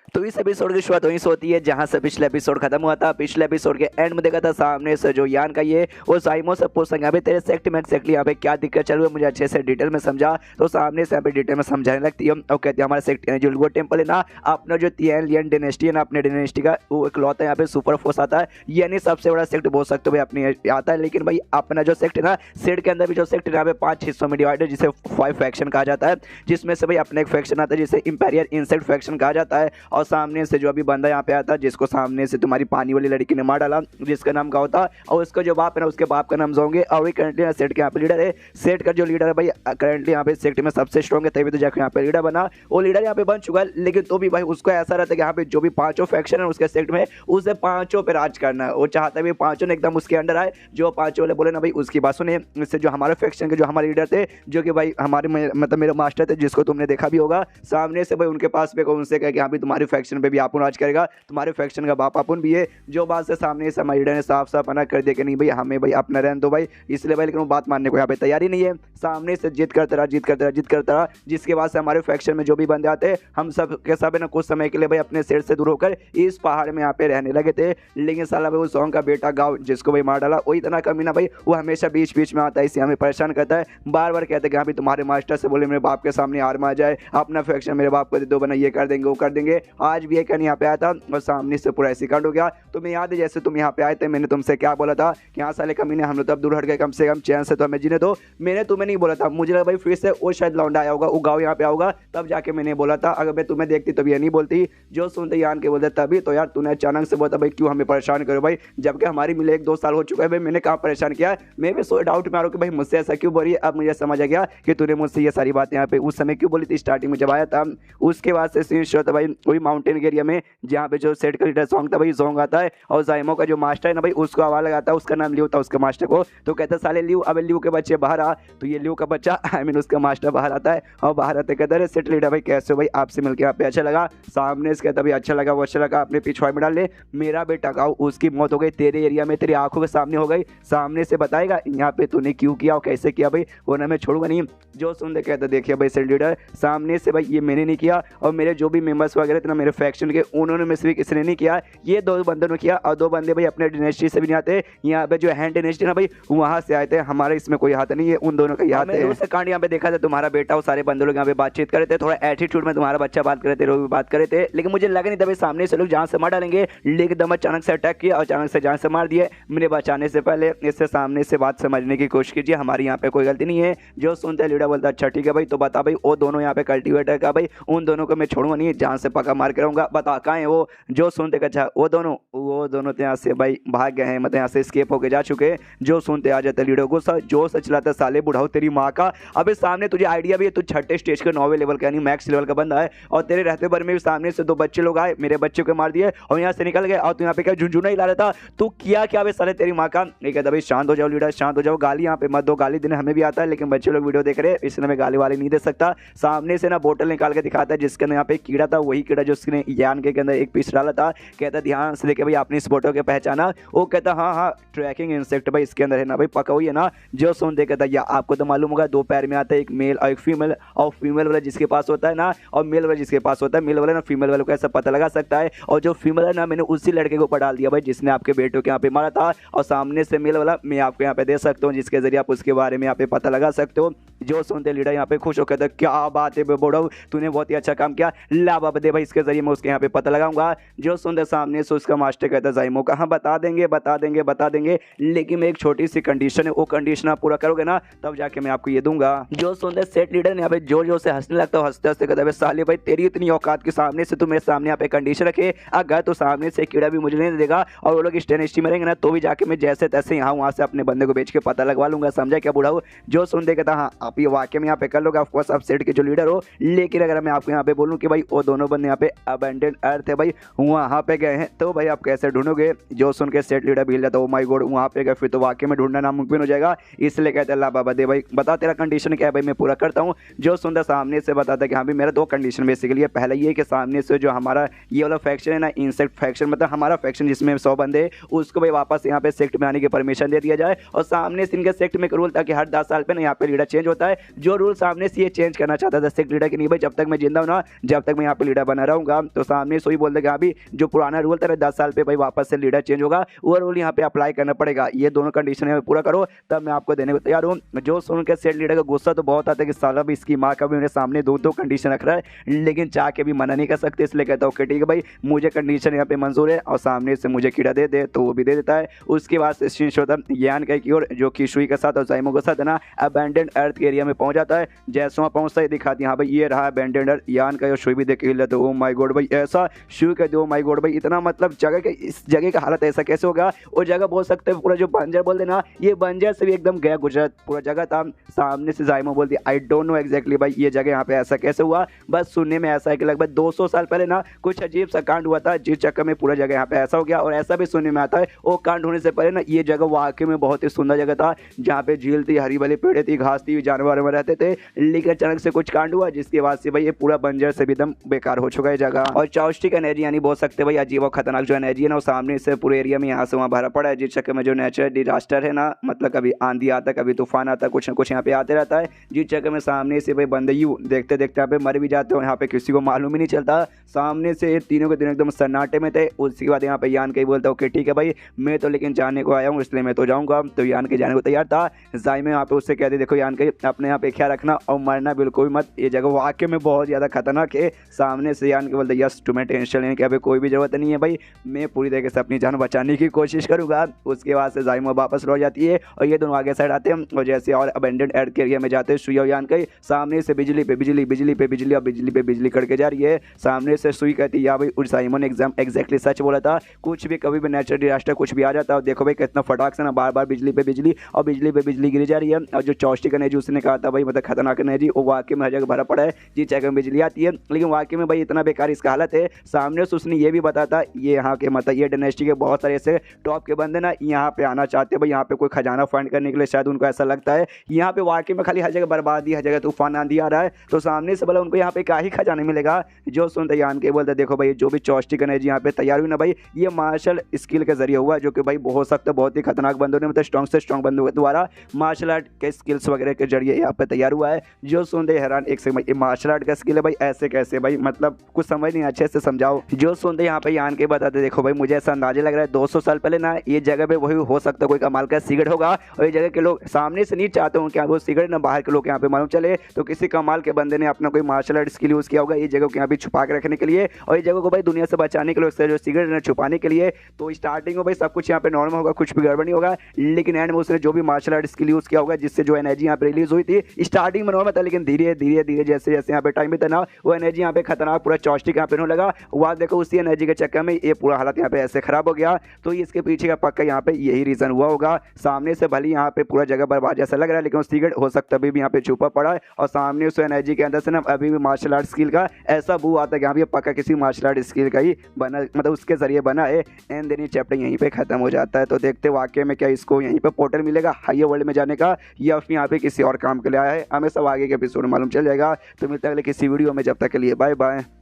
तो इस एपिसोड की शुरुआत वहीं से होती है जहां से पिछले एपिसोड खत्म हुआ था। पिछले एपिसोड के एंड में देखा था सामने से जो यान का ये वो साइमो से पूछ सके तेरे सेक्ट में एक्जैक्टली यहाँ पे क्या दिक्कत चल रही है, मुझे अच्छे से डिटेल में समझा। तो सामने से यहाँ पे डिटेल में समझाने लगती है और कहती है हमारा सेक्ट जो लुगो टेम्पल है ना, अपना जो तियान लियन डिनेस्टी है ना, अपने डिनेस्टी का वो इकलौता यहाँ पे सुपर फोर्स आता है, यानी सबसे बड़ा सेक्ट बोल सकते हो भाई अपने आता है। लेकिन भाई अपना जो सेक्ट है ना, सेट के अंदर भी जो सेक्ट यहाँ पे 5 हिस्सों में डिवाइड है, जिसे 5 फैक्शन कहा जाता है, जिसमें से भाई अपना एक फैक्शन आता है जिसे इंपीरियल इंसेक्ट फैक्शन कहा जाता है। और सामने से जो अभी बंदा यहाँ पे आता है जिसको सामने से तुम्हारी पानी वाली लड़की ने मार डाला, जिसका नाम गाँव था, और उसका जो बाप है ना उसके बाप का नाम जोंगे, और वही करंटली सेट के यहाँ पे लीडर है। सेट का जो लीडर है भाई करंटली यहाँ पे सेट में सबसे स्ट्रॉन्ग है, तभी तो जाकर यहाँ पे लीडर बना। वो लीडर यहाँ पे बन चुका है, लेकिन तो भी भाई उसको ऐसा रहता है कि यहाँ पे जो भी 5 फैक्शन है उसके सेट में, उसे 5 पे राज करना है। वो चाहता है 5 ने एकदम उसके अंडर आए, जो 5 वाले बोले ना भाई उसकी बात सुने। इससे जो हमारे फैक्शन के जो हमारे लीडर थे, जो कि भाई हमारे मतलब मेरे मास्टर थे, जिसको तुमने देखा भी होगा, सामने से भाई उनके पास पे उनसे कहा कि यहाँ पे तुम्हारे फैक्शन पे भी आप राज करेगा, तुम्हारे फैक्शन का बाप अपन भी है। जो बात से सामने से हमारे लीडर ने साफ साफ मना कर दिया कि नहीं भाई हमें भाई अपना रहने दो भाई, इसलिए भाई। लेकिन वो बात मानने को यहाँ पे तैयारी नहीं है। सामने से जिद करता रहा, जिसके बाद से हमारे फैक्शन में जो भी बंदे आते हम सब के सब है ना कुछ समय के लिए भाई अपने सेट से दूर होकर इस पहाड़ में यहाँ पे रहने लगे थे। लेकिन साला भाई वो सॉन्ग का बेटा गाँव जिसको भाई मार डाला, वो इतना कमीना भाई, वो हमेशा बीच बीच में आता है, इसे हमें परेशान करता है। बार बार कहते हैं कि हाँ भाई तुम्हारे मास्टर से बोले मेरे बाप के सामने हार मा जाए, अपना फैक्शन मेरे बाप को दे दो, बना ये कर देंगे वो कर देंगे। आज भी एक यहाँ पे आया था और सामने से पूरा ऐसी कांड हो गया। तुम्हें याद है जैसे तुम यहाँ पे आए थे, मैंने तुमसे क्या बोला था कि हाँ साले कमीने हम लोग तब दूर हट गए, कम से कम चैन से तो हमें जीने दो। मैंने तुम्हें नहीं बोला था, मुझे लगा भाई फिर से वो शायद लौंडा आया होगा, वो गाँव यहाँ पे आऊगा, तब जाके मैंने बोला था। अगर मैं तुम्हें देखती तो ये नहीं बोलती, जो सुनते यान के बोलते तभी तो यार तूने अचानक से बोला भाई क्यों हमें परेशान करो भाई, जबकि हमारी मिले 1-2 साल हो चुका है भाई, मैंने कहाँ परेशान किया। मैं भी सो डाउट में आ रहा हूँ कि भाई मुझसे ऐसा क्यों बोल रही है। अब मुझे समझ आ गया कि तूने मुझसे ये सारी बातें यहाँ पे उस समय क्यों बोली थी स्टार्टिंग में जब आया था। उसके बाद से सीन शो था भाई वही माउंटेन एरिया में, जहाँ पे जो सेट का लीडर सॉन्ग था भाई जोंग आता है, और जाइमो का जो मास्टर है ना भाई उसको आवाज लगाता है, उसका नाम लियो था उसके मास्टर को। तो कहता है साले लियो, अब लियो के बच्चे बाहर आ। तो ये लियो का बच्चा आई मीन उसका मास्टर बाहर आता है, और बाहर आते कहता है सेट लीडर भाई कैसे हो भाई, आपसे मिलकर यहाँ पे अच्छा लगा। सामने से कहता भाई अच्छा लगा वो अच्छा लगा, अपने पिछवाड़े में डाल ले, मेरा बेटा गाँव उसकी मौत हो गई तेरे एरिया में, तेरी आंखों के सामने हो गई। सामने से बताएगा यहाँ पे तूने क्यों किया और कैसे किया भाई, वो ना मैं छोड़ूंगा नहीं। जो सुन दे कहता देखिए भाई सेट लीडर सामने से भाई ये मैंने नहीं किया, और मेरे जो भी मेंबर्स वगैरह थे ना मेरे फैक्शन के, उन्होंने में से भी किसी ने नहीं किया, ये 2 बंदों ने किया। और 2 बंदे भाई अपने डिनेस्टी से भी नहीं आते, यहाँ पे जो हैंड डिनेस्टी ना भाई वहाँ से आए थे, हमारे इसमें कोई हाथ नहीं है, उन दोनों का हाथ है। दूसरा कांड यहाँ पे देखा था तुम्हारा बेटा और सारे बंदे लोग यहाँ पे बातचीत कर रहे थे, थोड़ा एटीट्यूड में तुम्हारा बच्चा बात कर रहे थे, लोग भी बात कर रहे थे, लेकिन मुझे लगा नहीं था भाई सामने से लोग जान से मार डालेंगे, लेकिन दम अचानक से अटैक किया और अचानक से जान से मार दिए। मैंने बचाने से पहले इससे सामने से बात समझने की कोशिश कीजिए, हमारी यहाँ पे कोई गलती नहीं है। जो सुनते लीडर बोलता अच्छा ठीक है भाई, तो बता भाई वो दोनों यहाँ पे कल्टीवेटर का भाई, उन दोनों को मैं छोड़ूंगा नहीं, जान से पक्का मार के रहूंगा, बता कहाँ है वो। जो सुनते अच्छा वो दोनों तो यहाँ से भाई भाग गए हैं, मतलब यहाँ से स्केप होके जा चुके। जो सुनते आ जाते लीडर को जो सच लाता साले बुढ़ाओ तेरी माँ का। अबे सामने तुझे आइडिया भी है, तू 6ठे स्टेज के 9वें लेवल का यानी मैक्स लेवल का बंदा है, और तेरे रहते भर में भी सामने से 2 बच्चे लोग आए, मेरे बच्चे को मार दिए और यहाँ से निकल गए, और तू यहाँ पे क्या झुंझुना ही ला रहा था, तू किया क्या भाई साले तेरी माँ का। नहीं कहता भाई शांत हो जाओ लीडर शांत हो जाओ, गाली यहाँ पे मत दो, गाली देने हमें भी आता है, लेकिन बच्चे लोग वीडियो देख रहे हैं इसलिए मैं गाली वाली नहीं दे सकता। सामने से ना बोतल निकाल के दिखाता है जिसके अंदर यहाँ पे कीड़ा था, वही कीड़ा जो उसने यान के अंदर एक पीस डाला था। कहता ध्यान से देखे भाई आपने इस बोतल के पहचाना, वो कहता हाँ ट्रैकिंग इंसेक्ट भाई इसके अंदर है ना भाई, पका हुई है ना। जो सुन दे कहता या आपको तो मालूम होगा 2 पैर में आता है, एक मेल और एक फीमेल, और फीमेल वाला जिसके पास होता है ना और मेल वाला जिसके पास होता है, मेल वाला ना फीमेल वाले को ऐसा पता लगा सकता है, और जो फीमेल है ना मैंने उसी लड़के को ऊपर डाल दिया भाई जिसने आपके बेटों के यहाँ पे मारा था, और सामने से मेल वाला मैं आपको यहाँ पे दे सकता हूँ, जिसके जरिए आप उसके बारे में यहाँ पे पता लगा सकते हो। जो सुनते लीडर यहाँ पे खुश हो कहता क्या बात है बोड़ो, तूने बहुत ही अच्छा काम किया, ला बाबा दे भाई इसके जरिए मैं उसके यहाँ पे पता लगाऊंगा। जो सुनते सामने से उसका मास्टर कहता जाइमो का हाँ बता देंगे, लेकिन मैं एक छोटी सी कंडीशन है, वो कंडीशन आप पूरा करोगे ना तब जाके मैं आपको ये दूंगा। जो सुनते सेट लीडर ने यहाँ पे जोर जोर से हंसने लगता है, हंसते हंसते कहता है साले भाई तेरी इतनी औकात के सामने से तू मेरे सामने यहाँ पे कंडीशन रखे, अगर तो सामने से कीड़ा भी मुझे नहीं देगा और वो लोग स्टेनिस्टी में रहेंगे ना, तो भी जाके मैं जैसे तैसे यहाँ वहाँ से अपने बंदे को बेच के पता लगवा लूंगा, समझा क्या बुढ़ा हो। जो सुन दे कहता हाँ आप ये वाकई में यहाँ पे कर लोगे, ऑफकोर्स आप सेट के जो लीडर हो, लेकिन अगर मैं आपको यहाँ पे बोलूँ कि भाई वो दोनों बंदे यहाँ पे अबेंडेड अर्थ है भाई वहाँ पे गए हैं, तो भाई आप कैसे ढूंढोगे। जो सुन के सेट लीडर भी जाता है ओ माय गॉड वहाँ पे गए, फिर तो वाकई में ढूंढना नामुमकिन हो जाएगा, इसलिए कहते हैं अल्लाह बाबा दे भाई बता तेरा कंडीशन क्या है भाई मैं पूरा करता हूँ। जो सुनता सामने से बताता है कि हाँ भाई मेरा 2 कंडीशन बेसिकली है, पहला ये कि सामने से जो हमारा ये वाला फैक्शन है ना इंसेक्ट फैक्शन, मतलब हमारा फैक्शन जिसमें 100 बंदे, उसको भाई वापस यहाँ पे सेक्ट में आने की परमिशन दे दिया जाए, और सामने से इनके सेक्ट में एक रूल था कि हर 10 साल पे ना यहाँ पे लीडर चेंज होता जाता है, जो रूल सामने से ये चेंज करना चाहता था सेक्ट लीडर कि नहीं भाई जब तक मैं जिंदा हूं ना, जब तक मैं यहाँ पे लीडर बना रहूंगा। तो सामने से ही बोल देगा अभी जो पुराना रूल था 10 साल पे भाई वापस से लीडर चेंज होगा, वो रूल यहाँ पे अप्लाई करना पड़ेगा। ये दोनों कंडीशन यहाँ पे पूरा करो तब मैं आपको देने को तैयार हूँ। जो सुन के सेक्ट लीडर का गुस्सा तो बहुत आता है कि साला भी इसकी माँ का भी मेरे सामने दो कंडीशन रख रहा है, लेकिन चाह के भी मना नहीं कर सकते, इसलिए कहता हूँ कि ठीक है भाई मुझे कंडीशन यहाँ पे मंजूर है और सामने से मुझे कीड़ा दे दे, तो वो भी दे देता है। उसके बाद सीन होता है यान का की ओर, जो कि शुई के साथ और जाइमो के साथ है ना अबैंडन अर्थ के एरिया में पहुंच जाता है। जैसे वहाँ पहुंचता है दिखाती है हाँ भाई ये रहा अबैंडन अर्थ, यान का शुई भी देख के लेते ओ माय गॉड भाई ऐसा, शुई का दो माय गॉड भाई इतना मतलब जगह के इस जगह का हालत ऐसा कैसे होगा। वो जगह बोल सकते हैं पूरा जो बंजर बोल देना, ये बंजर से भी एकदम गया गुजरात पूरा जगह था। सामने से जाइमो बोलती आई डोंट नो एग्जैक्टली भाई ये जगह यहाँ पे ऐसा कैसे हुआ, बस सुनने में ऐसा है कि लगभग 200 साल पहले ना कुछ अजीब सा कांड हुआ था, जिस चक्कर में पूरा जगह यहाँ पे ऐसा हो गया। और ऐसा भी सुनने में आता है वो कांड होने से पहले ना ये जगह वाकई में बहुत ही सुंदर जगह था, जहाँ पे झील थी, हरी भरी पेड़ थी, घास थी, जानवर रहते थे, लेकिन अचानक से कुछ कांड हुआ जिसके बाद से भाई ये पूरा बंजर से भी एकदम बेकार हो चुका है जगह। और चाउस्टिक एनर्जी यानी बोल सकते भाई अजीब और खतरनाक जो एनर्जी है ना वो सामने से पूरे एरिया में यहाँ से वहाँ भरा पड़ा है, जिस चक्कर में जो नेचुरल डिजास्टर है ना, मतलब कभी आंधी आता कभी तूफान आता कुछ ना कुछ यहाँ पे आते रहता है, जिस चक्कर में सामने से भाई बंदे यूं देखते देखते यहाँ पे मर भी जाते हो, यहाँ पे किसी को मालूम ही नहीं चलता। सामने से तीनों के तीनों एकदम सन्नाटे में थे। उसके बाद यहाँ पे यान के बोलता ओके ठीक है भाई मैं तो लेकिन जाने को आया हूँ इसलिए मैं तो जाऊँगा। तो यान के जाने को तैयार था। जाइमे यहाँ पे उससे कहते देखो यान के अपने यहाँ पे ख्याल रखना और मरना बिल्कुल मत, ये जगह वाकई में बहुत ज़्यादा खतरनाक है। सामने से यान के बोलते यस तुम्हें टेंशन लेने की अभी कोई भी ज़रूरत नहीं है भाई, मैं पूरी तरीके से अपनी जान बचाने की कोशिश करूँगा। उसके बाद से जाइमो वापस लौट जाती है और ये दोनों आगे साइड आते हैं और जैसे और अबेंडेड अर्थ के एरिया में जाते हैं सुई और यान के सामने से बिजली पे बिजली बिजली पे बिजली और बिजली पे बिजली करके जा रही है। सामने से सुई कहती है या भाई उस साइमन एग्जाम एग्जैक्टली सच बोला था, कुछ भी कभी भी नेचुरल डिजास्टर कुछ भी आ जाता है और देखो भाई कितना फटाक से ना बार बार बिजली पे बिजली और बिजली पे बिजली गिरी जा रही है। और जो चौस्टिक एनर्जी उसने कहा था भाई मतलब खतरनाक एनर्जी वो वाकई में हर जगह भरा पड़ा है, जिस जगह में बिजली आती है, लेकिन वाकई में भाई इतना बेकार इसका हालत है। सामने से उसने ये भी बताया था ये यहाँ के मतलब ये डायनेस्टी के बहुत सारे ऐसे टॉप के बंदे ना यहाँ पे आना चाहते हैं भाई, यहाँ पे कोई खजाना फाइंड करने के लिए शायद उनको ऐसा लगता है यहाँ पे वाकई में खाली हर जगह बर्बादी हर जगह तूफान आंधी आ रहा है। तो सामने से बोला उनको यहाँ पे क्या ही खजाना मिलेगा। जो सुनते यान के बोलते देखो भाई जो भी चौस्टिक एनर्जी यहाँ पे तैयार हुई ना भाई ये मार्शल स्किल के जरिए हुआ, जो कि भाई हो सकता है बहुत ही खतरनाक बंदों ने मतलब स्ट्रॉन्ग से स्ट्रॉन्ग बंदों के द्वारा मार्शल आर्ट के स्किल्स वगैरह के जरिए यहाँ पे तैयार हुआ है। जो सुनते हैरान एक सेकंड ये मार्शल आर्ट का स्किल है भाई ऐसे कैसे भाई मतलब कुछ समझ नहीं अच्छे से समझाओ। जो सुनते यहाँ पे यान के बताते देखो भाई मुझे ऐसा अंदाजा लग रहा है 200 साल पहले ना ये जगह पे वही हो सकता है कोई कमाल का सिगरेट होगा और ये जगह के लोग सामने से नहीं चाहते हो क्या वो सिगरेट ना बाहर के लोग यहाँ पे मालूम चले, तो किसी कमाल के बंदे ने अपना कोई मार्शल आर्ट स्किल यूज किया होगा ये जगह को यहाँ पे छुपा के रखने के लिए और ये जगह को भाई दुनिया से बचाने के लिए जो सिगरेट ने छुपाने के लिए। तो स्टार्टिंग में भाई सब कुछ यहाँ पे नॉर्मल होगा कुछ भी गड़बड़ नहीं होगा, लेकिन एंड में उसने जो भी मार्शल आर्ट स्किल यूज किया होगा जिससे जो एनर्जी यहाँ पे रिलीज हुई थी स्टार्टिंग में नॉर्मल था, लेकिन धीरे धीरे धीरे जैसे जैसे यहाँ पे टाइम बीता ना वो एनर्जी यहाँ पे खतरनाक पूरा चौस्टिक यहाँ पे होने लगा। वहाँ देखो उसी एनर्जी के चक्कर में ये पूरा हालत यहाँ पे ऐसे खराब हो गया। तो इसके पीछे का पक्का यहाँ पे यही रीजन हुआ होगा। सामने से भले यहाँ पे पूरा जगह बर्बाद जैसा लग रहा है, लेकिन वो सिगरेट हो सकता है अभी भी यहाँ पे छुपा पड़ा है और सामने उस एनर्जी के अंदर से ना अभी भी मार्शल आर्ट स्किल का ऐसा बू आता है कि यहाँ पे पक्का किसी मार्शल आर्ट स्किल का ही बना मतलब उसके जरिए बना है। एंड देन ये चैप्टर यहीं पे खत्म हो जाता है। तो देखते वाकई में क्या इसको यहीं पे पोर्टल मिलेगा हायर वर्ल्ड में जाने का या फिर यहाँ पे किसी और काम के लिए आया है, हमें सब आगे के एपिसोड मालूम चल जाएगा। तो मिलता है अगले किसी वीडियो में, जब तक के लिए बाय बाय।